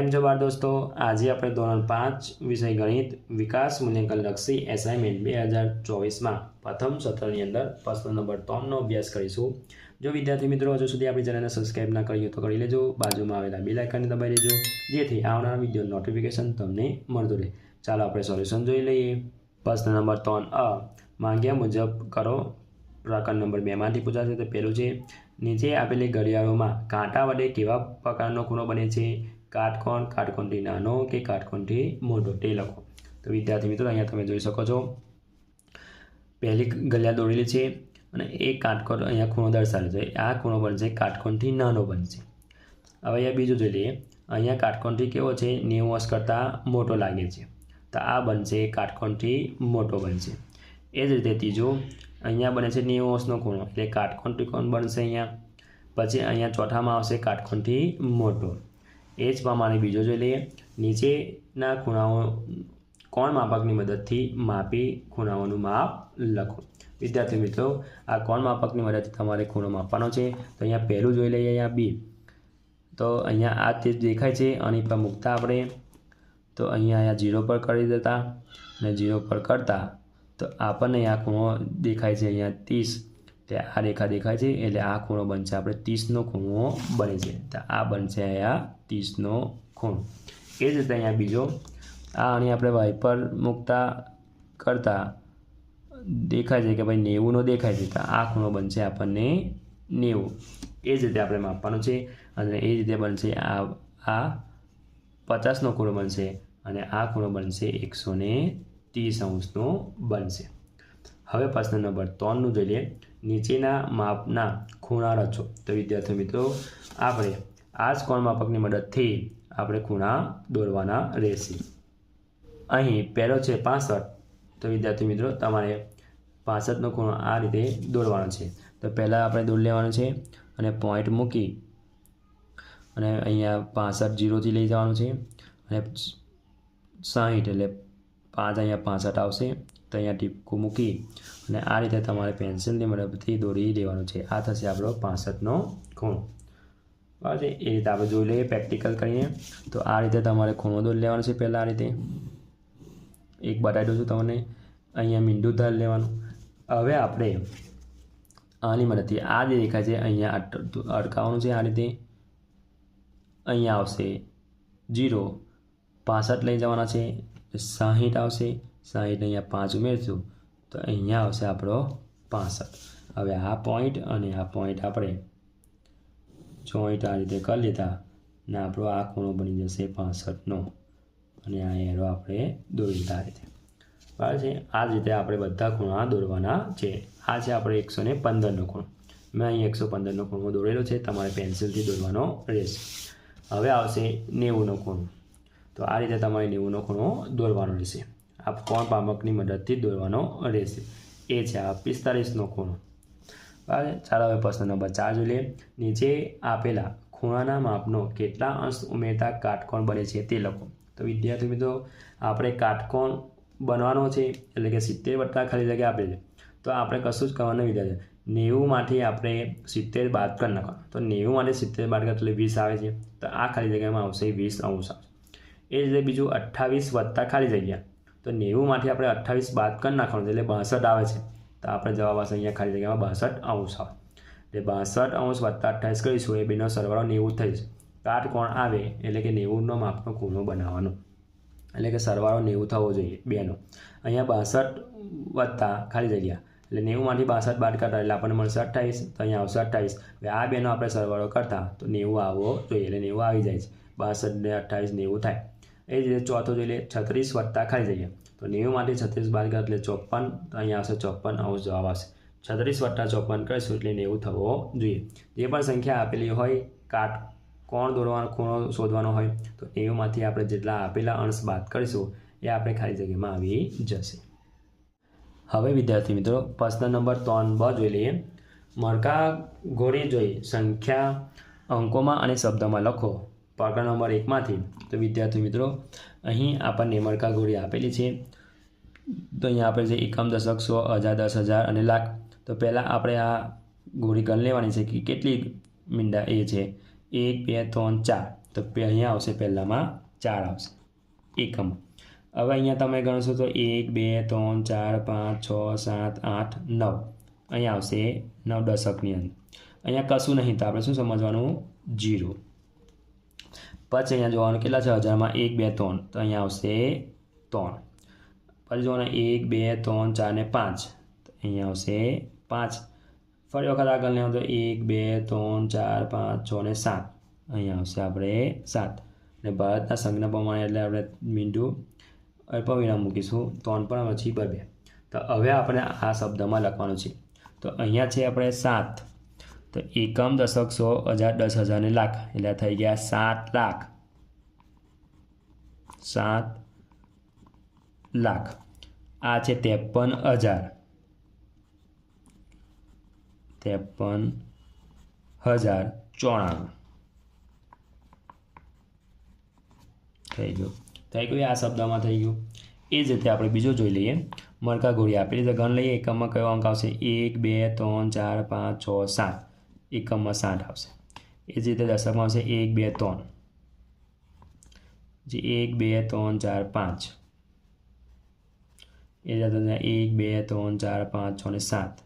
કેમ છો બાળ દોસ્તો? આજે આપણે ધોરણ 5 વિષય ગણિત વિકાસ મૂલ્યાંકનલક્ષી એસાઇનમેન્ટ 2024માં પ્રથમ સત્રની અંદર પ્રશ્ન નંબર 3નો અભ્યાસ કરીશું। જો વિદ્યાર્થી મિત્રો હજુ સુધી આપણી ચેનલને સબસ્ક્રાઇબ ના કરી હોય તો કરી લેજો, બાજુમાં આવેલા બેલ આઇકનને દબાવી દેજો જેથી આવનારા વિડીયો નોટિફિકેશન તમને મળતું રહે। ચાલો આપણે સોલ્યુશન જોઈ લઈએ। પ્રશ્ન નંબર 3 માંગ્યા મુજબ કરો। પ્રકરણ નંબર 2માંથી પૂછાશે। તો પહેલું છે, નીચે આપેલી ઘડિયાળોમાં કાંટા વડે કેવા પ્રકારનો ખૂણો બને છે? કાટકોણ, કાટકોણથી નાનો કે કાટકોણથી મોટો તે લખો। તો વિદ્યાર્થી મિત્રો અહીંયા તમે જોઈ શકો છો, પહેલી ઘડિયાળ દોરેલી છે અને એક કાટકોણ અહીંયા ખૂણો દર્શાવેલો છે। આ ખૂણો બનશે કાટકોણથી નાનો બનશે। હવે અહીંયા બીજું જોઈ લઈએ। અહીંયા કાટકોણથી કેવો છે? 90 અંશ કરતાં મોટો લાગે છે, તો આ બનશે કાટકોણથી મોટો બનશે। એ જ રીતે ત્રીજું, અહીંયા બને છે 90 અંશનો ખૂણો એટલે કાટકોણથી કોણ બનશે અહીંયા। પછી અહીંયા ચોથામાં આવશે કાટકોણથી મોટો। એ જ પ્રમાણે બીજો જોઈ લઈએ। નીચેના ખૂણાઓ કોણ માપકની મદદથી માપી ખૂણાઓનું માપ લખો। વિદ્યાર્થી મિત્રો, આ કોણ માપકની મદદથી તમારે ખૂણો માપવાનો છે। તો અહીંયા પહેલું જોઈ લઈએ, અહીંયા બી। તો અહીંયા આ તે દેખાય છે, આની પર મૂકતા આપણે તો અહીંયા 0 પર કરી દેતા અને 0 પર કરતા તો આપણને આ ખૂણો દેખાય છે અહીંયા 30, તે આ રેખા દેખાય છે એટલે આ ખૂણો બનશે આપણે 30નો ખૂણો બને છે। તો આ બનશે અહીંયા 30નો ખૂણો। એ જ રીતે અહીંયા બીજો, આ આની આપણે વાય પર મૂકતા કરતા દેખાય છે કે ભાઈ 90નો દેખાય છે, તો આ ખૂણો બનશે આપણને 90। એ જ રીતે આપણે માપવાનું છે અને એ જ રીતે બનશે આ 50નો ખૂણો બનશે અને આ ખૂણો બનશે 130 અંશનો બનશે। હવે પ્રશ્ન નંબર 3નું જોઈ લઈએ। નીચેના માપના ખૂણા રચો। તો વિદ્યાર્થી મિત્રો, આપણે આ જ કોણ માપકની મદદથી આપણે ખૂણા દોરવાના રહેશે। અહીં પહેલો છે 65। તો વિદ્યાર્થી મિત્રો, તમારે 65નો ખૂણો આ રીતે દોરવાનો છે। તો પહેલાં આપણે દોરી લેવાનું છે અને પોઈન્ટ મૂકી અને અહીંયા 65 0થી લઈ જવાનું છે અને 60 એટલે 5 અહીંયા 65 આવશે। તો અહીંયા ટીપકું મૂકી અને આ રીતે તમારે પેન્સિલની મદદથી દોરી દેવાનું છે। આ થશે આપણો 65નો ખૂણો, બરાબર છે। એ રીતે આપણે જોઈ લઈએ પ્રેક્ટિકલ કરીને। તો આ રીતે તમારે ખૂણો દોરી લેવાનો છે। પહેલાં આ રીતે એક બતાવી દઉં છું તમને, અહીંયા મીંડું ધાર લેવાનું। હવે આપણે આની મદદથી આ જે દેખાય છે અહીંયા અટકાવવાનું છે। આ રીતે અહીંયા આવશે 0, 65 લઈ જવાના છે, 60 આવશે, 60 અહીંયા 5 ઉમેરશું તો અહીંયા આવશે આપણો 65। હવે આ પોઈન્ટ અને આ પોઈન્ટ આપણે જોઈન્ટ આ રીતે કરી લીધા અને આપણો આ ખૂણો બની જશે 65નો અને આ એરો આપણે દોરી લીધા આ રીતે, બરાબર છે। આ જ રીતે આપણે બધા ખૂણા દોરવાના છે। આ છે આપણે 115નો ખૂણો, મેં અહીં 115નો ખૂણો દોરેલો છે, તમારે પેન્સિલથી દોરવાનો રહેશે। હવે આવશે 90નો ખૂણો। તો આ રીતે તમારે 90નો ખૂણો દોરવાનો રહેશે। આ કોણ માપકની મદદથી દોરવાનો રહેશે। એ છે આ 45નો ખૂણો, બરાબર। ચાલો હવે પ્રશ્ન નંબર 4 જોઈ લઈએ। નીચે આપેલા ખૂણાના માપનો કેટલા અંશ ઉમેરતા કાટકોણ બને છે તે લખો। તો વિદ્યાર્થી મિત્રો, આપણે કાટકોણ બનવાનો છે એટલે કે 70 વત્તા ખાલી જગ્યા આપે છે, તો આપણે કશું જ કરવાનું વિદ્યાર્થી। 90માંથી આપણે 70 બાદ કરી નાખવાનું। તો 90માંથી 70 બાદ કરે એટલે 20 આવે છે, તો આ ખાલી જગ્યામાં આવશે 20 અંશ આવશે। એ જ રીતે બીજું 28 વત્તા ખાલી જગ્યા, તો 90માંથી આપણે 28 બાદ કરી નાખવાનું એટલે 62 આવે છે, તો આપણે જવાબ આવશે અહીંયા ખાલી જગ્યામાં 62 અંશ આવે। એટલે 62 અંશ વત્તા 28 કરીશું, એ બેનો સરવાળો 90 થઈ જશે। કાટકોણ આવે એટલે કે 90નો માપનો ખૂણો બનાવવાનો, એટલે કે સરવાળો 90 થવો જોઈએ બેનો। અહીંયા 62 વત્તા ખાલી જગ્યા એટલે 90માંથી 62 બાદ કરતા એટલે આપણને મળશે 28, તો અહીંયા આવશે 28। હવે આ બેનો આપણે સરવાળો કરતા તો 90 આવવો જોઈએ, એટલે 90 આવી જાય છે। 62 ને 28 90 થાય। એ જ રીતે ચોથો જોઈ લે, 36 વત્તા ખાલી જગ્યા, તો 90માંથી 36 બાદ કરે એટલે 54, તો અહીંયા આવશે 54 અંશ જવાબ આવશે। 36 વત્તા 54 કરીશું એટલે 90 થવો જોઈએ। જે પણ સંખ્યા આપેલી હોય, કોણ દોરવાનો ખૂણો શોધવાનો હોય તો 90માંથી આપણે જેટલા આપેલા અંશ બાદ કરીશું એ આપણે ખાલી જગ્યામાં આવી જશે। હવે વિદ્યાર્થી મિત્રો, પ્રશ્ન નંબર 3b જોઈ લઈએ। મરકા ઘોડી જોઈ સંખ્યા અંકોમાં અને શબ્દમાં લખો। પ્રકરણ નંબર 1માંથી। તો વિદ્યાર્થી મિત્રો, અહીં આપણને મરકા ઘોડી આપેલી છે। તો અહીંયા આપેલ છે એકમ, દશક, 100, હજાર, 10,000 અને લાખ। તો પહેલાં આપણે આ ઘોડી ગણ લેવાની છે કે કેટલી મીંડા એ છે। 1 2 3 4 તો અહીંયા આવશે પહેલાંમાં 4 આવશે એકમ. હવે અહીંયા તમે ગણશો તો 1 2 3 4 5 6 7 8 9 અહીંયા આવશે 9 દશકની અંદર. અહીંયા કશું નહીં તો આપણે શું સમજવાનું 0. પછી અહીંયા જોવાનું કેટલા છે હજારમાં 1 2 3 તો અહીંયા આવશે 3. પછી જોવાનું 1 2 3 4 ને 5 તો અહીંયા આવશે 5. ફરી વખત આગળ લેવું તો 1 2 3 4 5 6 ને 7 અહીંયા આવશે આપણે 7. અને ભારતના સંજ્ઞા પ્રમાણે એટલે આપણે મીંડું અલ્પવિરામ મૂકીશું 3 પણ પછી 2. તો હવે આપણે આ શબ્દમાં લખવાનું છે. તો અહીંયા છે આપણે 7 તો એકમ દશક 100 હજાર 10 હજાર ને લાખ એટલે થઈ ગયા 7 લાખ. 7 લાખ. આ છે 53,000. 53,094 થઈ ગયું. આ શબ્દમાં થઈ ગયું. એ જ રીતે આપણે બીજો જોઈ લઈએ. મરઘા ઘોડી આપેલી તો ગણ લઈએ. એકમમાં કયો અંક આવશે 1 2 3 4 5 6 7 એકમમાં 60 આવશે. એ જ રીતે દશકમાં આવશે 1 2 3 જે 1 2 3 4 5 એ જ રીતે 1 2 3 4 5 6 ને 7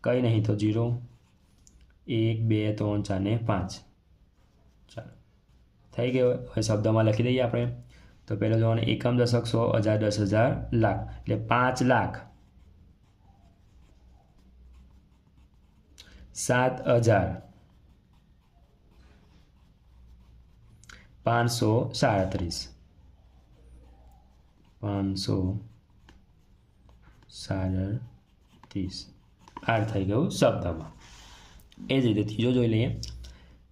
કંઈ નહીં તો 0 1 2 3 4 ને 5. ચાલો થઈ ગયો. હવે શબ્દમાં લખી દઈએ આપણે. તો પહેલો જોવાનું એકમ દશક 100 હજાર 10 હજાર લાખ એટલે 5 લાખ 7,537 537 આ થઈ ગયું શબ્દમાં. એ જ રીતે ત્રીજો જોઈ લઈએ.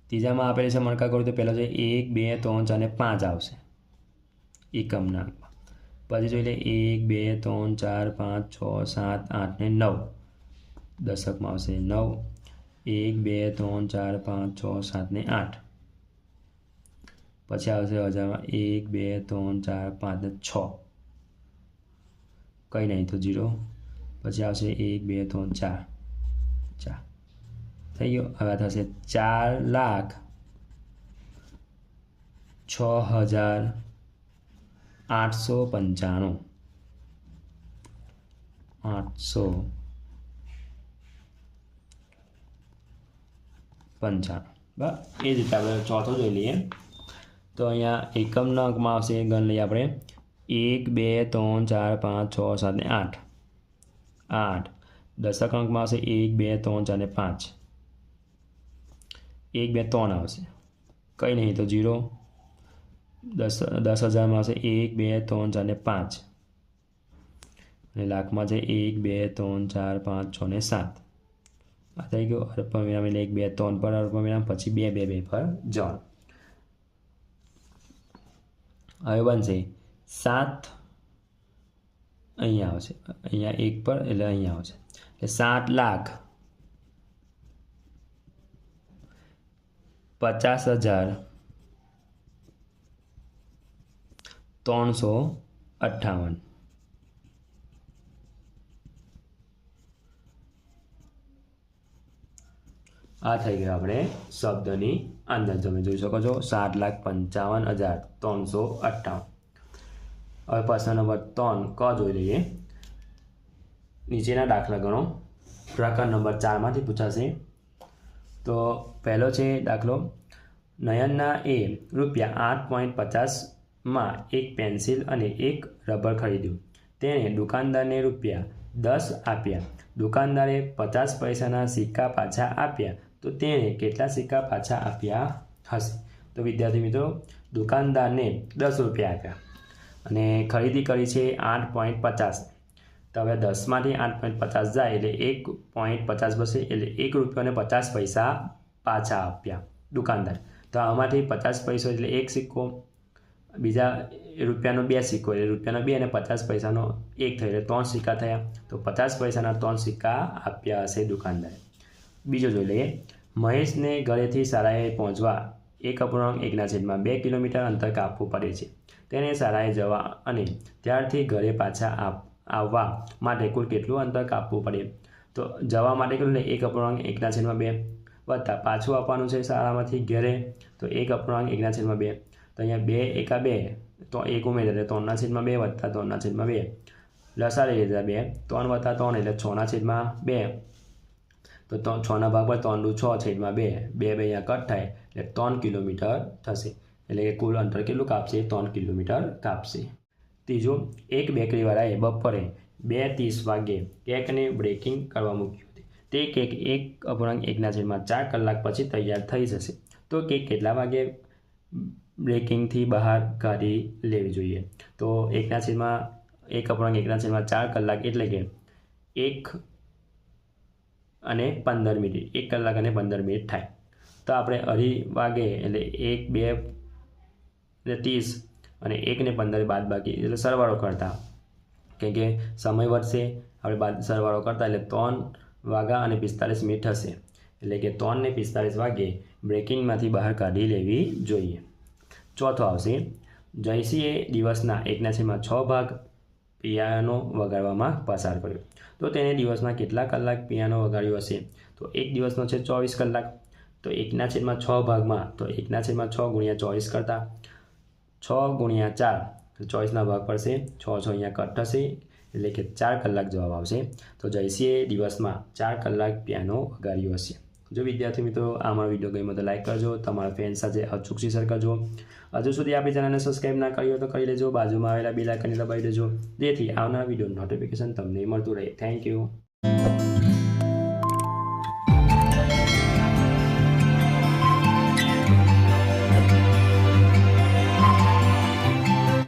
ત્રીજામાં આપેલી છે મણકા કરું તો પહેલાં છે 1 2 3 4 ને 5 આવશે એકમના અંકમાં. પછી જોઈ લે 1 2 3 4 5 6 7 8 ને 9 દશકમાં આવશે 9 1 2 3 4 5 6 7 ને 8. પછી આવશે હજારમાં 1 2 3 4 5 ને 6 કંઈ નહીં તો 0. પછી આવશે 1 2 3 4 4 થઈ ગયો. હવે થશે 4,06,895 895 બરાબર. એ જ રીતે આપણે ચોથો જોઈ લઈએ. તો અહીંયા એકમના અંકમાં આવશે ગણ લઈએ આપણે 1 2 3 4 5 6 7 ને 8 8. દશક અંકમાં આવશે 1 2 3 4 ને 5 1 2 3 આવશે કંઈ નહીં તો 0 10,000માં આવશે 1 2 3 4 ને 5 અને લાખમાં છે 1 2 3 4 5 6 ને 7 આ થઈ ગયો. અલ્પવિરામ એટલે 1 2 3 પર અલ્પવિરામ પછી 2 2 2 પર જવાનું. હવે બનશે 7 અહીંયા આવશે અહીંયા 1 પર એટલે અહીંયા આવશે એટલે 7 લાખ 50,358 આ થઈ ગયો આપણે શબ્દની અંદર. તમે જોઈ શકો છો 7,55,358. હવે પ્રશ્ન નંબર 3 ક જોઈ લઈએ. નીચેના દાખલા ગણો. પ્રકરણ નંબર 4માંથી પૂછાશે. તો પહેલો છે દાખલો નયનના એ ₹8.50માં એક પેન્સિલ અને એક રબર ખરીદ્યું. તેણે દુકાનદારને ₹10 આપ્યા. દુકાનદારે 50 પૈસાના સિક્કા પાછા આપ્યા તો તેણે કેટલા સિક્કા પાછા આપ્યા હશે? તો વિદ્યાર્થી મિત્રો દુકાનદારને ₹10 આપ્યા અને ખરીદી કરી છે 8.50. તો હવે 10માંથી 8.50 જાય એટલે 1.50 બચે એટલે ₹1.50 પાછા આપ્યા દુકાનદાર. તો આમાંથી 50 પૈસો એટલે 1 સિક્કો, બીજા રૂપિયાનો 2 સિક્કો એટલે રૂપિયાનો 2 અને 50 પૈસાનો 1 થયો એટલે 3 સિક્કા થયા. તો 50 પૈસાના 3 સિક્કા આપ્યા હશે દુકાનદારે. બીજો જોઈ લઈએ. મહેશને ઘરેથી શાળાએ પહોંચવા 1.2 કિલોમીટર અંતર કાપવું પડે છે. તેને શાળાએ જવા અને ત્યારથી ઘરે પાછા આવવા માટે કુલ કેટલું અંતર કાપવું પડે? તો જવા માટે કેટલું 1.1/2 વત્તા પાછું આપવાનું છે શાળામાંથી ઘેરે તો 1/1/2 તો અહીંયા 2 એકા 2 તો 1 ઉમેરે એટલે 3/2 વત્તા 3/2 લસા લઈ લીધા 2 3 વત્તા 3 એટલે 6/2 તો 6ના ભાગ પર 3 × 6/2 2 અહીંયા કટ થાય એટલે 3 કિલોમીટર થશે એટલે કે કુલ અંતર કેટલું કાપશે 3 કિલોમીટર કાપશે ત્રીજું એક બેકરીવાળાએ બપોરે 2:30 વાગ્યે કેકને બ્રેકિંગ કરવા મૂક્યું હતું તે કેક 1/1/4 કલાક પછી તૈયાર થઈ જશે તો કેક કેટલા વાગે બ્રેકિંગથી બહાર કાઢી લેવી જોઈએ તો 1/1/4 કલાક એટલે કે 1 અને 15 મિનિટ 1 કલાક અને 15 મિનિટ થાય તો આપણે 2:30 વાગે એટલે 1 2 એટલે 30 અને 1 ને 15 બાદ બાકી એટલે સરવાળો કરતા કેમ કે સમય વધશે આપણે સરવાળો કરતા એટલે 3 વાગ્યા અને 45 મિનિટ થશે એટલે કે 3 ને 45 વાગ્યે બ્રેકિંગમાંથી બહાર કાઢી લેવી જોઈએ ચોથો આવશે જયસિંહે દિવસના 1/6 ભાગ પિયાનો વગાડવામાં પસાર કર્યો તો તેને દિવસમાં કેટલા કલાક પિયાનો વગાડ્યો હશે તો એક દિવસનો છે 24 કલાક તો 1/6 ભાગમાં તો 1/6 × 24 કરતા 6 × 4 તો 24ના ભાગ પડશે 6 અહીંયા કટ થશે એટલે કે 4 કલાક જવાબ આવશે તો જયસિંહે દિવસમાં 4 કલાક પિયાનો વગાડ્યો હશે જો વિદ્યાર્થી મિત્રો આ મારો વિડીયો ગમ્યો તો લાઈક કરજો તમારા ફ્રેન્ડ સાથે અચૂક શેર કરજો હજુ સુધી આપણી ચેનલને સબસ્ક્રાઈબ ના કરી હોય તો કરી લેજો બાજુમાં આવેલા બેલ આઇકનને દબાવી દેજો જેથી આવનારા વિડીયોનું નોટિફિકેશન તમને મળતું રહે થેન્ક યુ